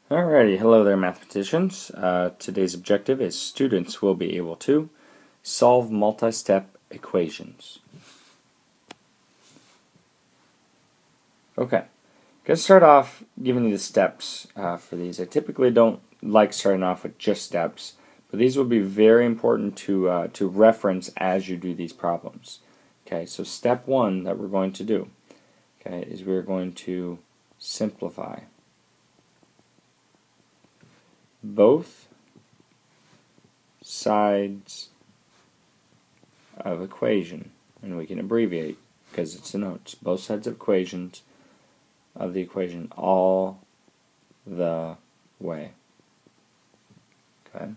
Alrighty, hello there mathematicians. Today's objective is students will be able to solve multi-step equations. Okay, going to start off giving you the steps for these. I typically don't like starting off with just steps, but these will be very important to reference as you do these problems. Okay, so step one that we're going to do, okay, is we're going to simplify both sides of equation, and we can abbreviate because it's the notes. Both sides of equations of the equation all the way. Okay.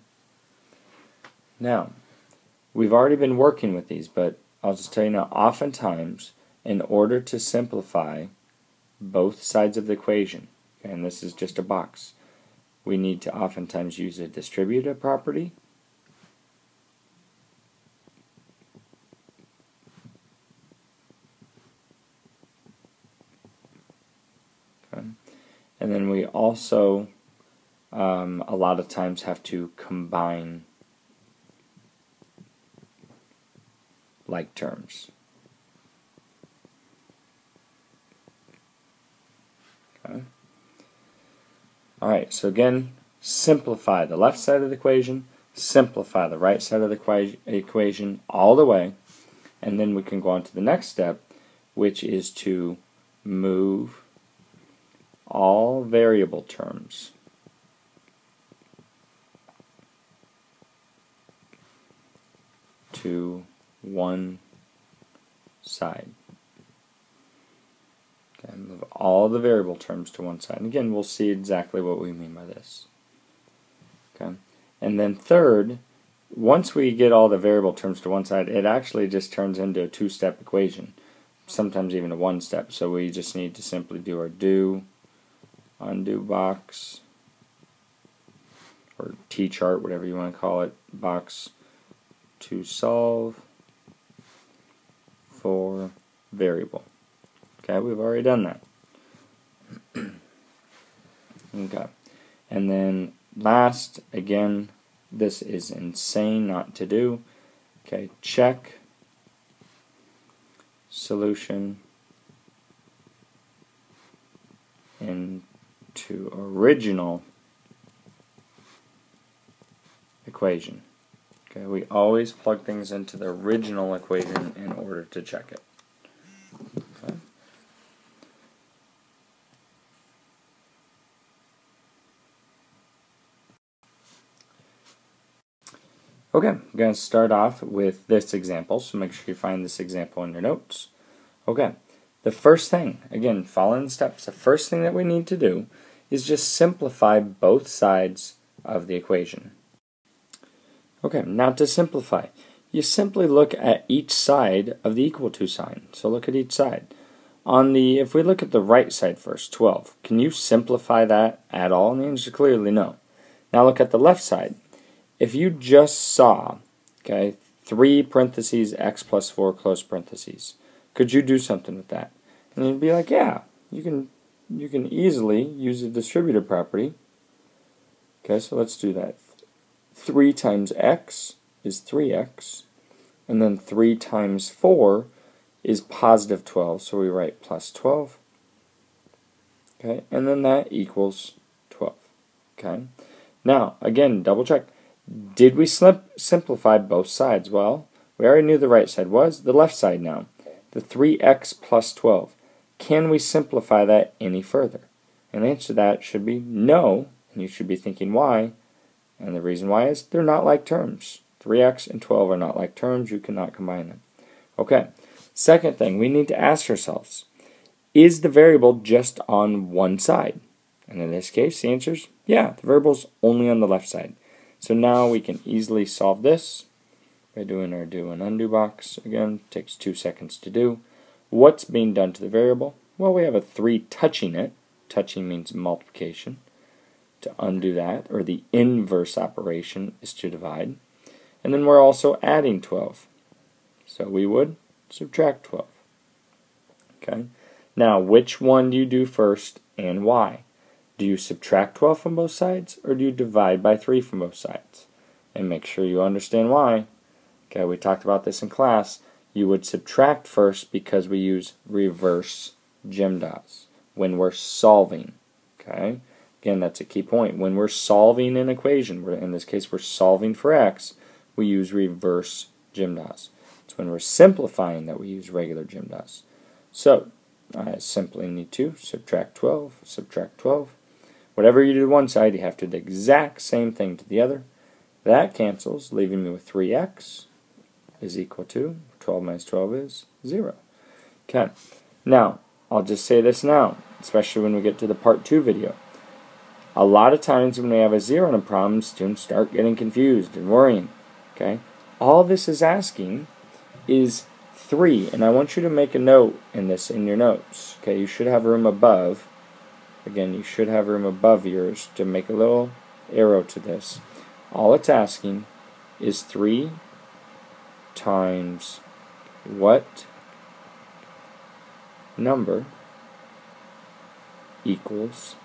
Now, we've already been working with these, but I'll just tell you now, oftentimes, in order to simplify both sides of the equation, okay, and this is just a box, we need to oftentimes use a distributive property okay. And then we also a lot of times have to combine like terms. Okay. Alright, so again, simplify the left side of the equation, simplify the right side of the equation all the way, and then we can go on to the next step, which is to move all variable terms to one side. Okay, move all the variable terms to one side. And again, we'll see exactly what we mean by this. Okay, and then third, once we get all the variable terms to one side, it actually just turns into a two-step equation, sometimes even a one-step. So we just need to simply do our do, undo box, or T-chart, whatever you want to call it, box to solve for variable. Okay, we've already done that. Okay, and then last, again, this is insane not to do. Okay, check solution into original equation. Okay, we always plug things into the original equation in order to check it. Okay. Okay, I'm going to start off with this example, so make sure you find this example in your notes. Okay, the first thing, again, following the steps, the first thing that we need to do is just simplify both sides of the equation. Okay, now to simplify, you simply look at each side of the equal to sign. So look at each side. If we look at the right side first, 12, can you simplify that at all? And the answer is clearly no. Now look at the left side. If you just saw, okay, 3 parentheses x plus 4 close parentheses, could you do something with that? And you'd be like, yeah, you can easily use the distributive property. Okay, so let's do that. 3 times x is 3x, and then 3 times 4 is positive 12, so we write plus 12. Okay, and then that equals 12. Okay, now again, double check. Did we simplify both sides? Well, we already knew the right side was. The left side now, the 3x plus 12. Can we simplify that any further? And the answer to that should be no, and you should be thinking why. And the reason why is they're not like terms. 3x and 12 are not like terms. You cannot combine them. Okay, second thing, we need to ask ourselves, is the variable just on one side? And in this case, the answer is yeah, the variable's only on the left side. So now we can easily solve this by doing our do and undo box. Again, takes 2 seconds to do. What's being done to the variable? Well, we have a 3 touching it. Touching means multiplication. To undo that, or the inverse operation, is to divide. And then we're also adding 12. So we would subtract 12. Okay. Now, which one do you do first and why? Do you subtract 12 from both sides, or do you divide by 3 from both sides? And make sure you understand why. Okay, we talked about this in class. You would subtract first because we use reverse GEMDAS when we're solving. Okay, again, that's a key point. When we're solving an equation, in this case we're solving for x, we use reverse GEMDAS. It's when we're simplifying that we use regular GEMDAS. So I simply need to subtract 12, subtract 12. Whatever you do to one side, you have to do the exact same thing to the other. That cancels, leaving me with 3x is equal to 12 minus 12 is 0. Okay, now I'll just say this now, especially when we get to the part 2 video. A lot of times when we have a 0 in a problem, students start getting confused and worrying. Okay, all this is asking is 3, and I want you to make a note in this in your notes. Okay, you should have room above. Again, you should have room above yours to make a little arrow to this. All it's asking is 3 times what number equals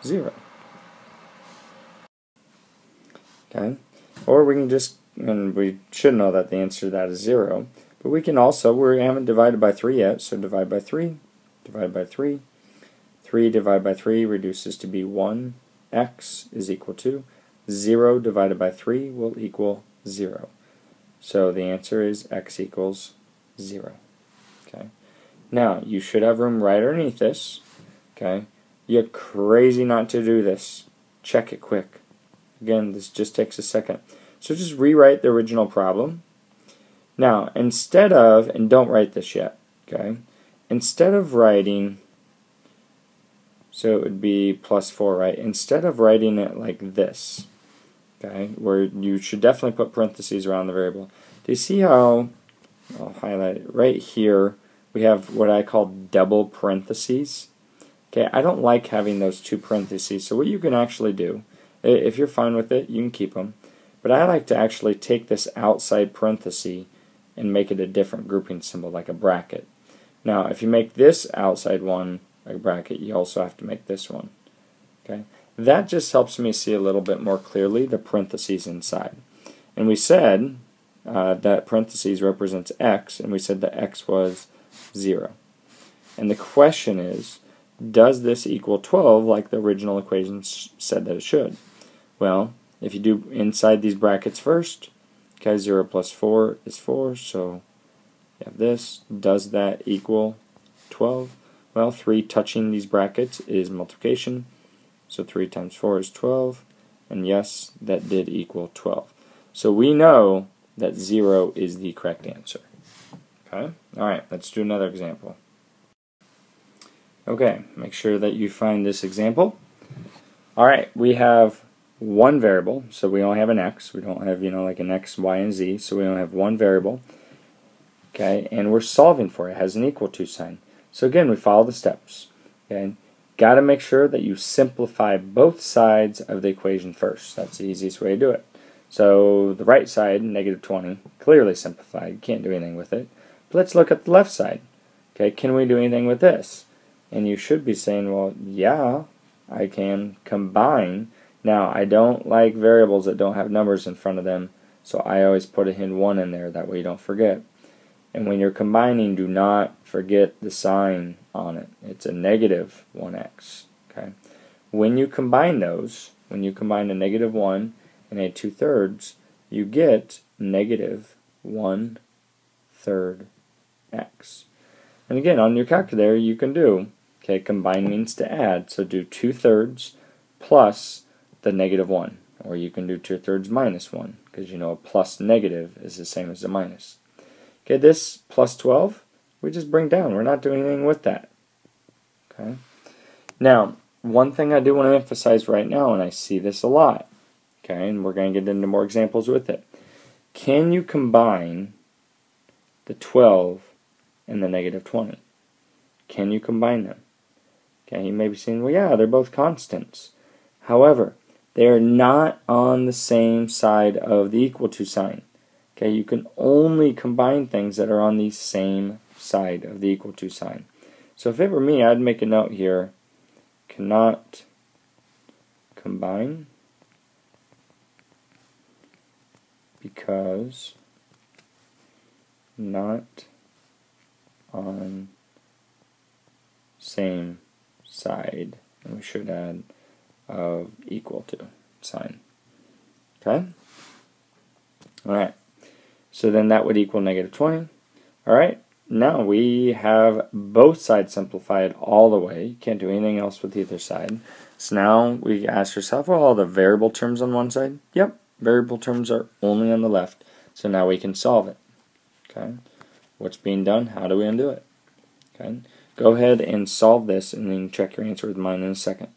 0. Okay, or we can just, and we should know that the answer to that is 0, but we can also, we haven't divided by 3 yet, so divide by 3, divide by 3. 3 divided by 3 reduces to be 1. X is equal to 0 divided by 3 will equal 0. So the answer is x equals 0. Okay. Now, you should have room right underneath this. Okay. You're crazy not to do this. Check it quick. Again, this just takes a second. So just rewrite the original problem. Now, instead of, and don't write this yet, okay, instead of writing, so it would be plus 4, right? Instead of writing it like this, okay, where you should definitely put parentheses around the variable. Do you see how, I'll highlight it right here, we have what I call double parentheses. Okay, I don't like having those two parentheses, so what you can actually do, if you're fine with it, you can keep them. But I like to actually take this outside parenthesis and make it a different grouping symbol, like a bracket. Now, if you make this outside one a bracket, you also have to make this one. Okay, that just helps me see a little bit more clearly the parentheses inside. And we said that parentheses represents x, and we said that x was 0. And the question is, does this equal 12 like the original equation said that it should? Well, if you do inside these brackets first, okay, 0 plus 4 is 4, so you have this. Does that equal 12? Well, 3 touching these brackets is multiplication, so 3 times 4 is 12, and yes, that did equal 12. So we know that 0 is the correct answer. Okay? Alright, let's do another example. Okay, make sure that you find this example. Alright, we have one variable, so we only have an x. We don't have, like an x, y, and z, so we only have one variable. Okay, and we're solving for it. It has an equal to sign. So again, we follow the steps. Okay, got to make sure that you simplify both sides of the equation first. That's the easiest way to do it. So the right side, negative 20, clearly simplified. You can't do anything with it. But let's look at the left side. Okay, can we do anything with this? And you should be saying, well, yeah, I can combine. Now, I don't like variables that don't have numbers in front of them, so I always put a hidden 1 in there, that way you don't forget. And when you're combining, do not forget the sign on it. It's a negative 1x. Okay. When you combine those, when you combine a negative 1 and a 2/3, you get negative 1/3 x. And again, on your calculator, you can do, okay, combine means to add, so do 2/3 plus the negative 1. Or you can do 2/3 minus 1, because you know a plus negative is the same as a minus. Okay, this plus 12, we just bring down. We're not doing anything with that. Okay. Now, one thing I do want to emphasize right now, and I see this a lot, okay, and we're going to get into more examples with it. Can you combine the 12 and the negative 20? Can you combine them? Okay, you may be saying, well, yeah, they're both constants. However, they are not on the same side of the equal to sign. Okay, you can only combine things that are on the same side of the equal to sign. So if it were me, I'd make a note here cannot combine because not on same side, and we should add of equal to sign. Okay? Alright, so then that would equal negative 20. Alright, now we have both sides simplified all the way. You can't do anything else with either side. So now we ask ourselves, well, all the variable terms on one side? Yep, variable terms are only on the left. So now we can solve it. Okay, what's being done? How do we undo it? Okay, go ahead and solve this and then check your answer with mine in a second.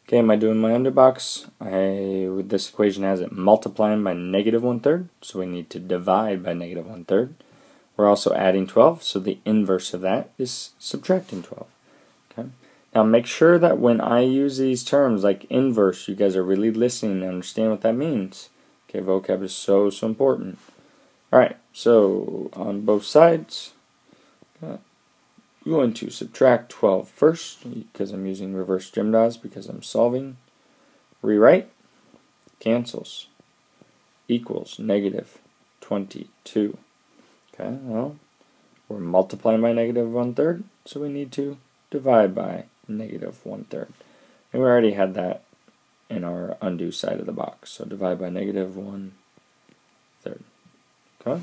Okay, am I doing my undo box? With this equation has it multiplying by negative 1/3, so we need to divide by negative 1/3. We're also adding 12, so the inverse of that is subtracting 12. Okay. Now make sure that when I use these terms like inverse, you guys are really listening and understand what that means. Okay, vocab is so important. Alright, so on both sides, I'm going to subtract 12 first, because I'm using reverse GMDAS because I'm solving. Rewrite, cancels, equals negative 22. Okay, well, we're multiplying by negative 1/3, so we need to divide by negative 1/3. And we already had that in our undo side of the box, so divide by negative 1/3. Okay?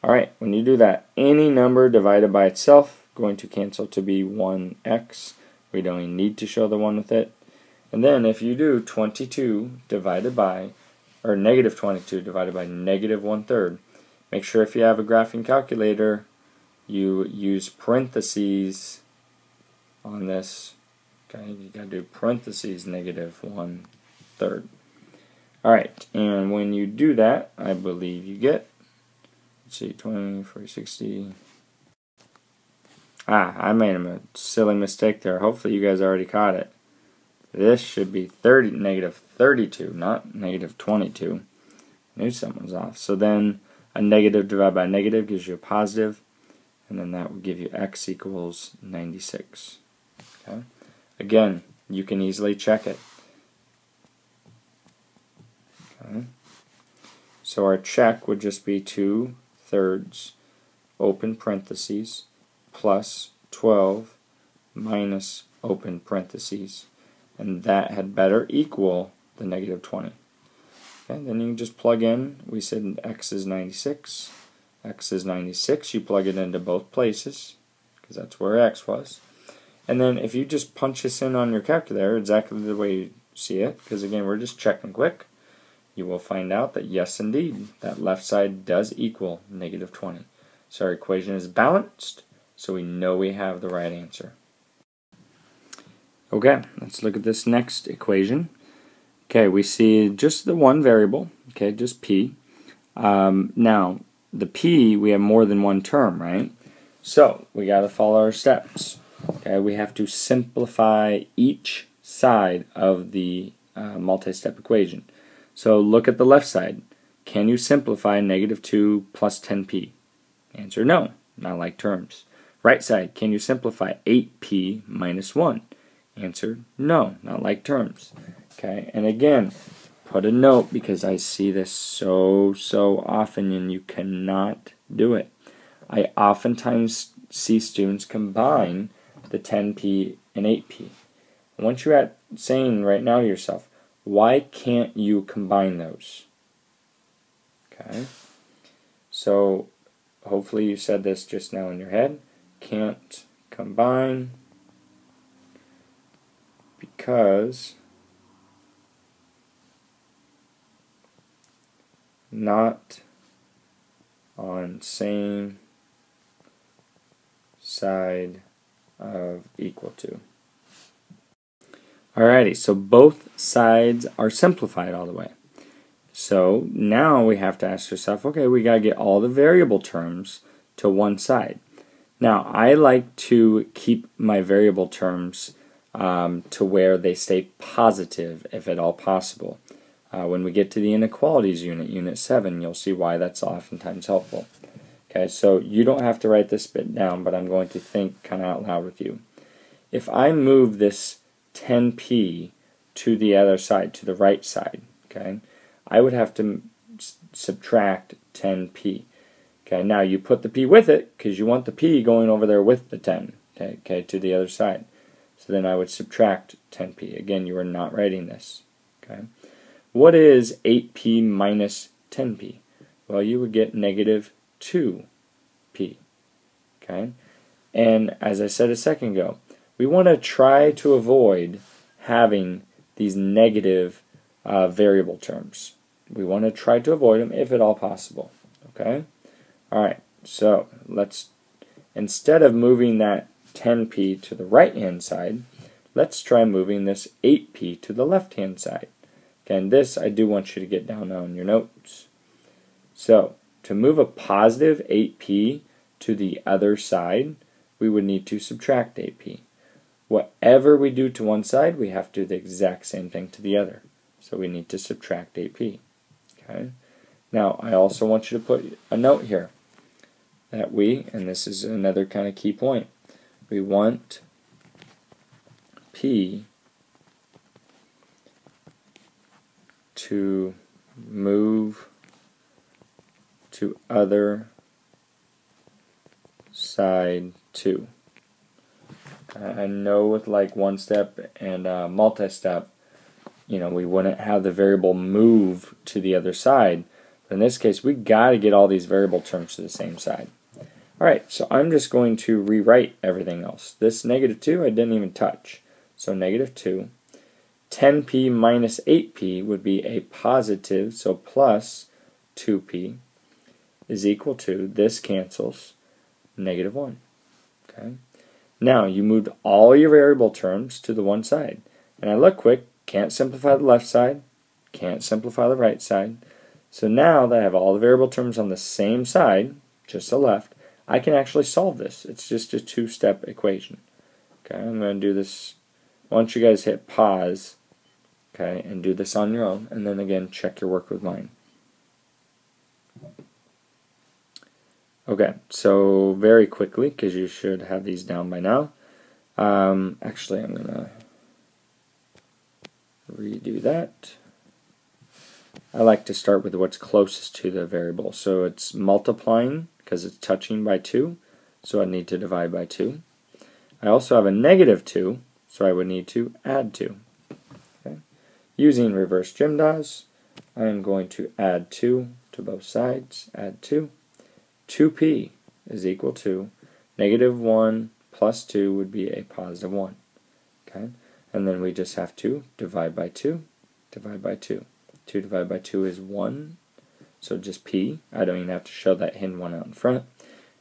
Alright, when you do that, any number divided by itself going to cancel to be 1x. We don't even need to show the 1 with it. And then if you do 22 divided by, or negative 22 divided by negative 1/3, make sure if you have a graphing calculator, you use parentheses on this. Okay, you gotta do parentheses negative 1/3. Alright, and when you do that, I believe you get, let's see, 20, 40, 60. I made a silly mistake there. Hopefully you guys already caught it. This should be negative 32, not negative 22. I knew something was off. So then a negative divided by a negative gives you a positive, and then that will give you x equals 96. Okay? Again, you can easily check it. Okay? So our check would just be 2/3 open parentheses plus 12 minus open parentheses, and that had better equal the negative 20. Okay, then you can just plug in, we said x is 96, x is 96, you plug it into both places, because that's where x was. And then if you just punch this in on your calculator, exactly the way you see it, because again, we're just checking quick, you will find out that yes, indeed, that left side does equal negative 20. So our equation is balanced, so we know we have the right answer. Okay, let's look at this next equation. Okay, we see just the one variable, okay, just p. Now, the p, we have more than one term, right? So, we got to follow our steps. Okay, we have to simplify each side of the multi-step equation. So, look at the left side. Can you simplify negative 2 plus 10p? Answer, no, not like terms. Right side, can you simplify 8p minus 1? Answer, no, not like terms. Okay, and again, put a note because I see this so often and you cannot do it. I oftentimes see students combine the 10p and 8p. I want you at saying right now to yourself, why can't you combine those? Okay, so hopefully you said this just now in your head. Can't combine because not on same side of equal to. Alrighty, so both sides are simplified all the way. So now we have to ask ourselves, okay, we got to get all the variable terms to one side. Now, I like to keep my variable terms to where they stay positive, if at all possible. When we get to the inequalities unit, Unit 7, you'll see why that's oftentimes helpful. Okay, so you don't have to write this bit down, but I'm going to think kind of out loud with you. if I move this 10p to the other side, to the right side, okay, I would have to subtract 10p. Okay, now you put the p with it because you want the p going over there with the 10, okay, to the other side. So then I would subtract 10p. Again, you are not writing this. Okay, what is 8p minus 10p? Well, you would get negative 2p. Okay, and as I said a second ago, we want to try to avoid having these negative variable terms. We want to try to avoid them if at all possible. Okay? Alright, so let's, instead of moving that 10p to the right hand side, let's try moving this 8p to the left hand side. Again, this I do want you to get down on your notes. So, to move a positive 8p to the other side, we would need to subtract 8p. Whatever we do to one side, we have to do the exact same thing to the other. So we need to subtract 8p. Okay. Now, I also want you to put a note here that we, and this is another kind of key point, we want p to move to other side 2. I know with like one step and multi-step, you know, we wouldn't have the variable move to the other side. But in this case, we got to get all these variable terms to the same side. Alright, so I'm just going to rewrite everything else. This negative 2 I didn't even touch. So negative 2. 10p minus 8p would be a positive, so plus 2p is equal to, this cancels, negative 1. Okay. Now, you moved all your variable terms to the one side. And I look quick, can't simplify the left side, can't simplify the right side. So now that I have all the variable terms on the same side, just the left, I can actually solve this. It's just a two-step equation. Okay, I'm going to do this. I want you guys to hit pause, okay, and do this on your own, and then again, check your work with mine. Okay, so very quickly, because you should have these down by now. Actually, I'm going to redo that. I like to start with what's closest to the variable. So it's multiplying, because it's touching by 2, so I need to divide by 2. I also have a negative 2, so I would need to add 2. Okay. Using reverse GMDAS, I am going to add 2 to both sides, add 2. 2p is equal to negative 1 plus 2 would be a positive 1. Okay? And then we just have to divide by 2, divide by 2. 2 divided by 2 is 1, so just p. I don't even have to show that hidden 1 out in front.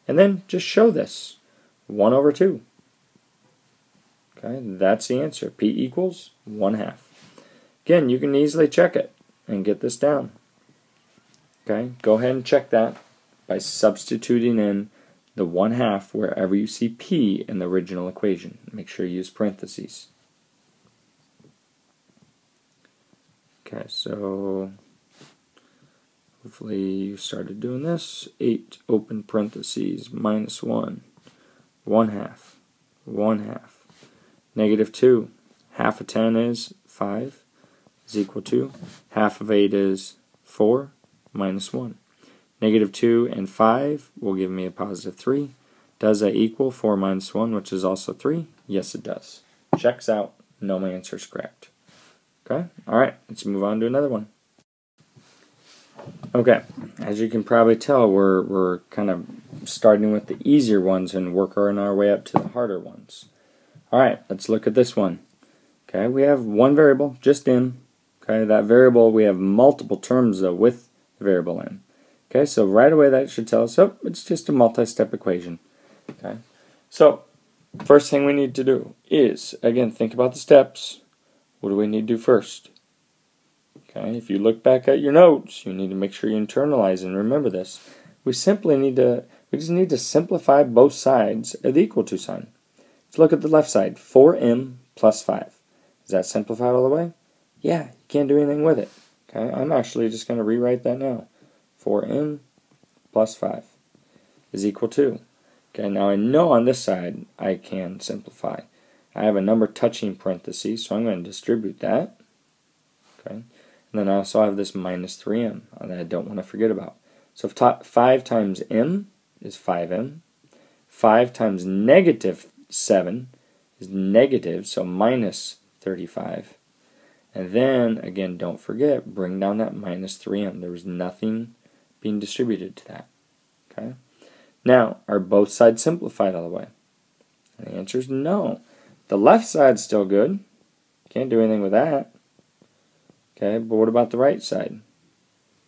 And then just show this, 1 over 2. Okay, that's the answer. P equals 1/2. Again, you can easily check it and get this down. Okay, go ahead and check that by substituting in the 1/2 wherever you see p in the original equation. Make sure you use parentheses. Okay, so hopefully you started doing this. 8 open parentheses minus 1, 1/2, 1/2. Negative 2, half of 10 is 5, is equal to, half of 8 is 4, minus 1. Negative 2 and 5 will give me a positive 3. Does that equal 4 minus 1, which is also 3? Yes, it does. Checks out. No, my answer is correct. Okay, alright, let's move on to another one. Okay, as you can probably tell, we're kind of starting with the easier ones and working our way up to the harder ones. Alright, let's look at this one. Okay, we have one variable, just m. Okay, that variable, we have multiple terms though with the variable m. Okay, so right away that should tell us, oh, it's just a multi-step equation. Okay, so first thing we need to do is, again, think about the steps. What do we need to do first? Okay, if you look back at your notes, you need to make sure you internalize and remember this. We just need to simplify both sides of the equal to sign. Let's look at the left side, 4m plus 5. Is that simplified all the way? Yeah, you can't do anything with it. Okay, I'm actually just going to rewrite that now. 4m plus 5 is equal to. Okay, now I know on this side I can simplify. I have a number touching parentheses, so I'm going to distribute that. Okay. And then I also have this minus 3m that I don't want to forget about. So 5 times m is 5m. 5 times negative 7 is negative, so minus 35. And then, again, don't forget, bring down that minus 3m. There was nothing being distributed to that. Okay. Now, are both sides simplified all the way? And the answer is no. The left side's still good. Can't do anything with that. Okay, but what about the right side?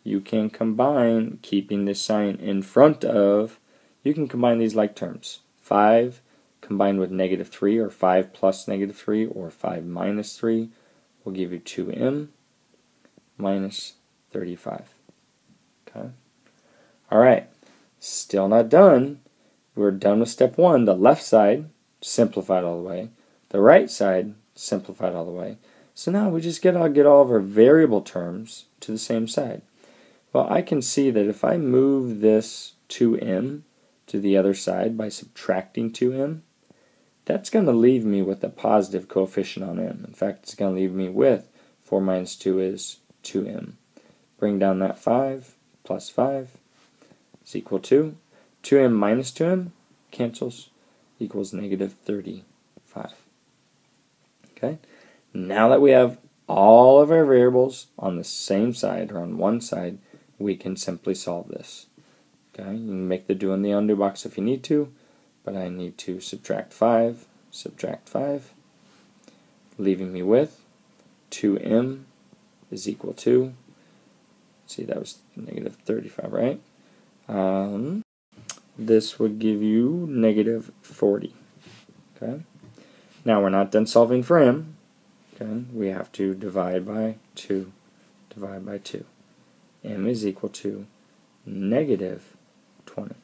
You can combine, keeping this sign in front of, you can combine these like terms. 5 combined with negative 3, or 5 plus negative 3, or 5 minus 3 will give you 2m minus 35. Okay. Alright, still not done. We're done with step 1. The left side simplified all the way. The right side simplified all the way. So now we just get all of our variable terms to the same side. Well, I can see that if I move this 2m to the other side by subtracting 2m, that's going to leave me with a positive coefficient on m. In fact, it's going to leave me with 4 minus 2 is 2m. Bring down that 5 plus 5 is equal to 2m minus 2m cancels, equals negative 35. Okay. Now that we have all of our variables on the same side, or on one side, we can simply solve this. Okay, you can make the do and the undo box if you need to, but I need to subtract 5, leaving me with 2m is equal to, let's see, that was negative 35, right? This would give you negative 40. Okay. Now we're not done solving for m. Okay, we have to divide by 2. M is equal to negative 20.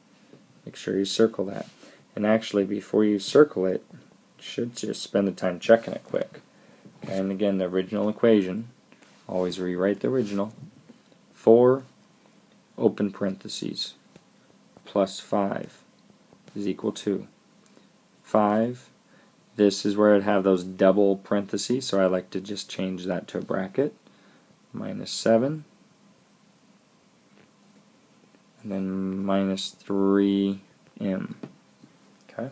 Make sure you circle that. And actually, before you circle it, you should just spend the time checking it quick. Okay, and again, the original equation, always rewrite the original. 4, open parentheses, plus 5 is equal to 5. This is where I'd have those double parentheses, so I like to just change that to a bracket. Minus 7. And then minus 3m. Okay.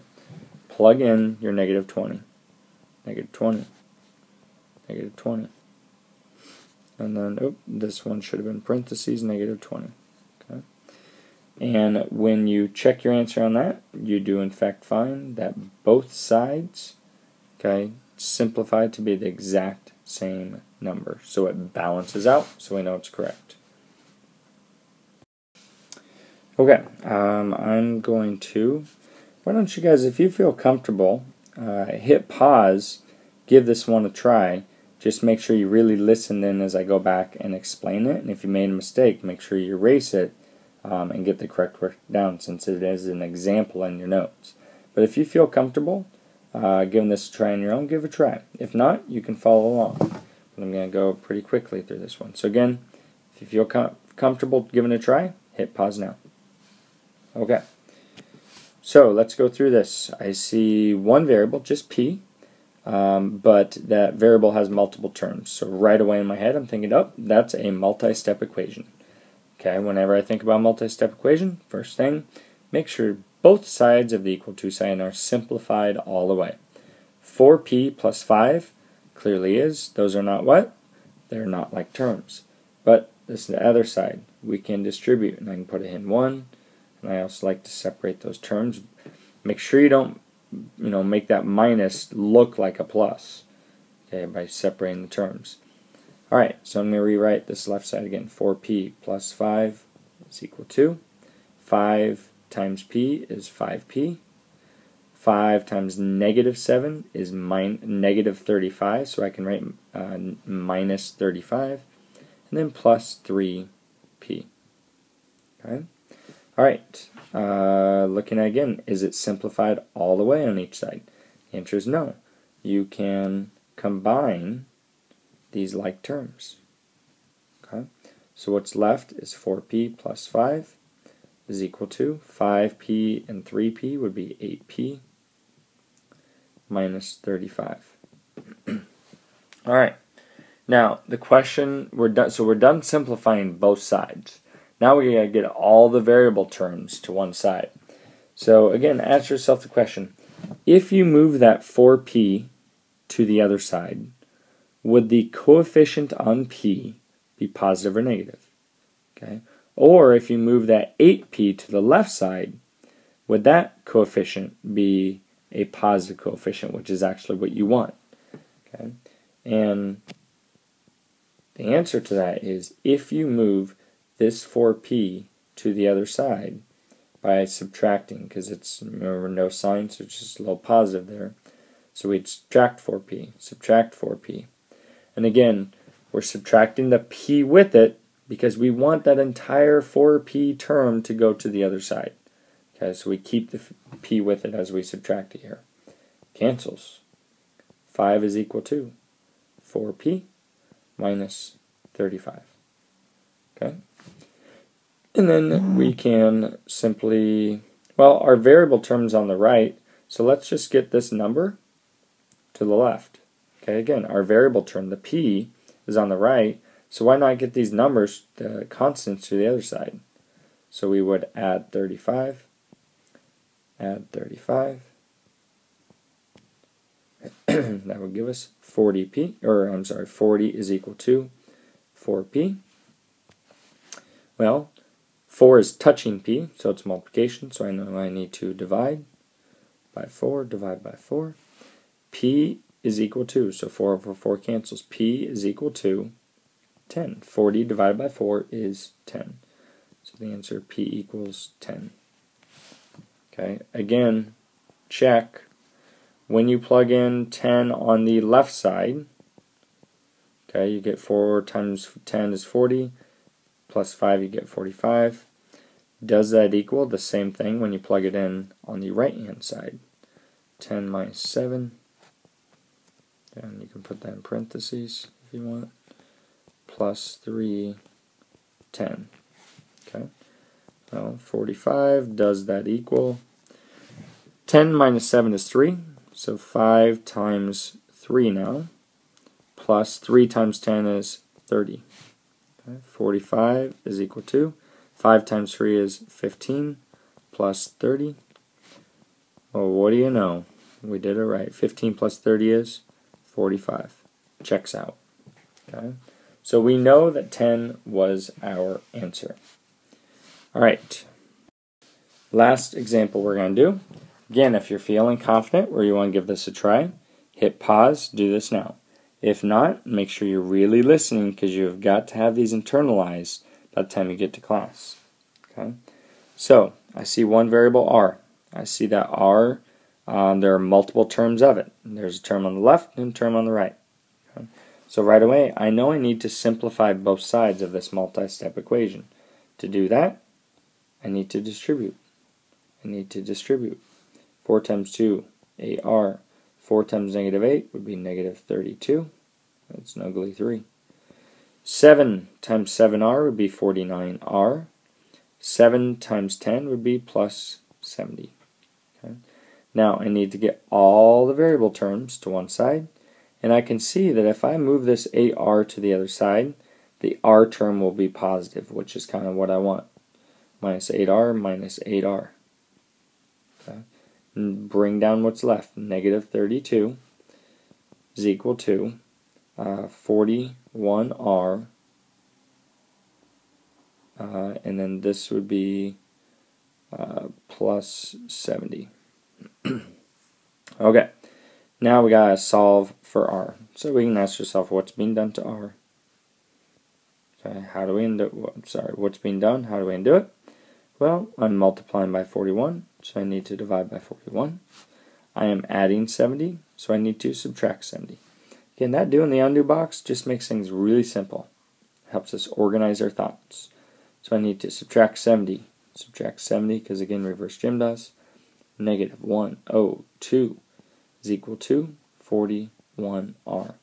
Plug in your negative 20. Negative 20. Negative 20. And then, this one should have been parentheses, negative 20. Okay. And when you check your answer on that, you do in fact find that both sides, okay, simplified to be the exact same number. So it balances out, so we know it's correct. Okay, I'm going to, why don't you guys, if you feel comfortable, hit pause, give this one a try. Just make sure you really listen in as I go back and explain it. And if you made a mistake, make sure you erase it and get the correct work down, since it is an example in your notes. But if you feel comfortable giving this a try on your own, give it a try. If not, you can follow along. But I'm going to go pretty quickly through this one. So again, if you feel comfortable giving it a try, hit pause now. Okay. So let's go through this. I see one variable, just p, but that variable has multiple terms. So right away in my head, I'm thinking, oh, that's a multi-step equation. Okay, whenever I think about multi-step equation, first thing, make sure both sides of the equal to sign are simplified all the way. 4p plus 5 clearly is. Those are not what? They're not like terms. But this is the other side. We can distribute, and I can put it in 1. And I also like to separate those terms. Make sure you don't, make that minus look like a plus. Okay, by separating the terms. Alright, so I'm going to rewrite this left side again. 4p plus 5 is equal to 5 times p is 5p. 5 times negative 7 is negative 35, so I can write minus 35. And then plus 3p. Okay. Alright, looking at again, is it simplified all the way on each side? The answer is no. You can combine these like terms. Okay, so what's left is 4p plus 5 is equal to 5p and 3p would be 8p. minus 35. Alright, now the question, we're done simplifying both sides. Now we gotta get all the variable terms to one side. So again, ask yourself the question, if you move that 4p to the other side, would the coefficient on p be positive or negative? Okay. Or if you move that 8p to the left side, would that coefficient be a positive coefficient, which is actually what you want? Okay. And the answer to that is, if you move this 4p to the other side by subtracting, because it's, remember, no sign, so it's just a little positive there. So we'd subtract 4p. And again, we're subtracting the p with it because we want that entire 4p term to go to the other side. Okay, so we keep the p with it as we subtract it here. Cancels. 5 is equal to 4p minus 35. Okay? And then we can simply, well, our variable term's on the right, so let's just get this number to the left. Okay, again, our variable term, the p, is on the right, so why not get these numbers, the constants, to the other side? So we would add 35, that would give us 40p, or I'm sorry, 40 is equal to 4p. Well, 4 is touching p, so it's multiplication, so I know I need to divide by 4, divide by 4. P is equal to, so 4 over 4 cancels, p is equal to 10. 40 divided by 4 is 10. So the answer, p equals 10. Okay, again, check. When you plug in 10 on the left side, okay, you get 4 times 10 is 40, plus 5 you get 45. Does that equal the same thing when you plug it in on the right-hand side? 10 minus 7, and you can put that in parentheses if you want, plus 3, 10. Okay, well, 45, does that equal? 10 minus 7 is 3, so 5 times 3 now, plus 3 times 10 is 30. Okay, 45 is equal to, 5 times 3 is 15, plus 30. Well, what do you know? We did it right. 15 plus 30 is 45. Checks out. Okay, so we know that 10 was our answer. Alright, last example we're going to do. Again, if you're feeling confident or you want to give this a try, hit pause, do this now. If not, make sure you're really listening because you've got to have these internalized by the time you get to class. Okay, so I see one variable r. I see that r, there are multiple terms of it. There's a term on the left and a term on the right. Okay? So right away, I know I need to simplify both sides of this multi-step equation. To do that, I need to distribute. 4 times 2, 8r. 4 times negative 8 would be negative 32. That's an ugly 3. 7 times 7r would be 49r. 7 times 10 would be plus 70. Okay. Now I need to get all the variable terms to one side, and I can see that if I move this 8r to the other side, the r term will be positive, which is kind of what I want. Minus 8r minus 8r. Okay. And bring down what's left. Negative 32 is equal to 41r, and then this would be plus 70. Okay, now we gotta solve for r. So we can ask yourself, what's being done to r? Okay, how do we undo? Sorry, what's being done? How do we undo it? Well, I'm multiplying by 41, so I need to divide by 41. I am adding 70, so I need to subtract 70. Again, that doing the undo box just makes things really simple. It helps us organize our thoughts. So I need to subtract 70. Subtract 70, because again, reverse Jim does. Negative 102 is equal to 41r.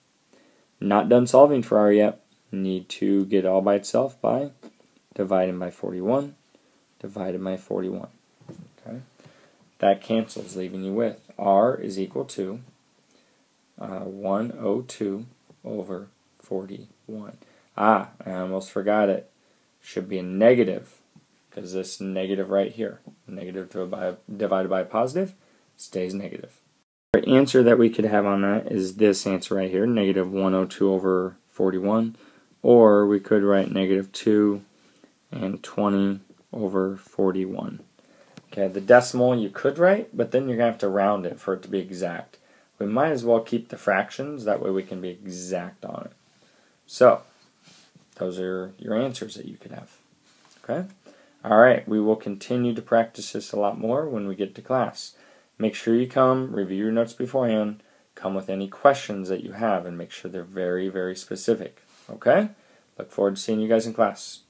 Not done solving for r yet. Need to get it all by itself by dividing by 41. Divided by 41. Okay, that cancels, leaving you with r is equal to 102 over 41. I almost forgot it. Should be a negative, because this negative right here, negative divided by a positive, stays negative. The answer that we could have on that is this answer right here, negative 102 over 41, or we could write negative 2 and 20 over 41. Okay, the decimal you could write, but then you're going to have to round it for it to be exact. We might as well keep the fractions, that way we can be exact on it. So, those are your answers that you could have. Okay? Alright, we will continue to practice this a lot more when we get to class. Make sure you come, review your notes beforehand, come with any questions that you have, and make sure they're very, very specific. Okay? Look forward to seeing you guys in class.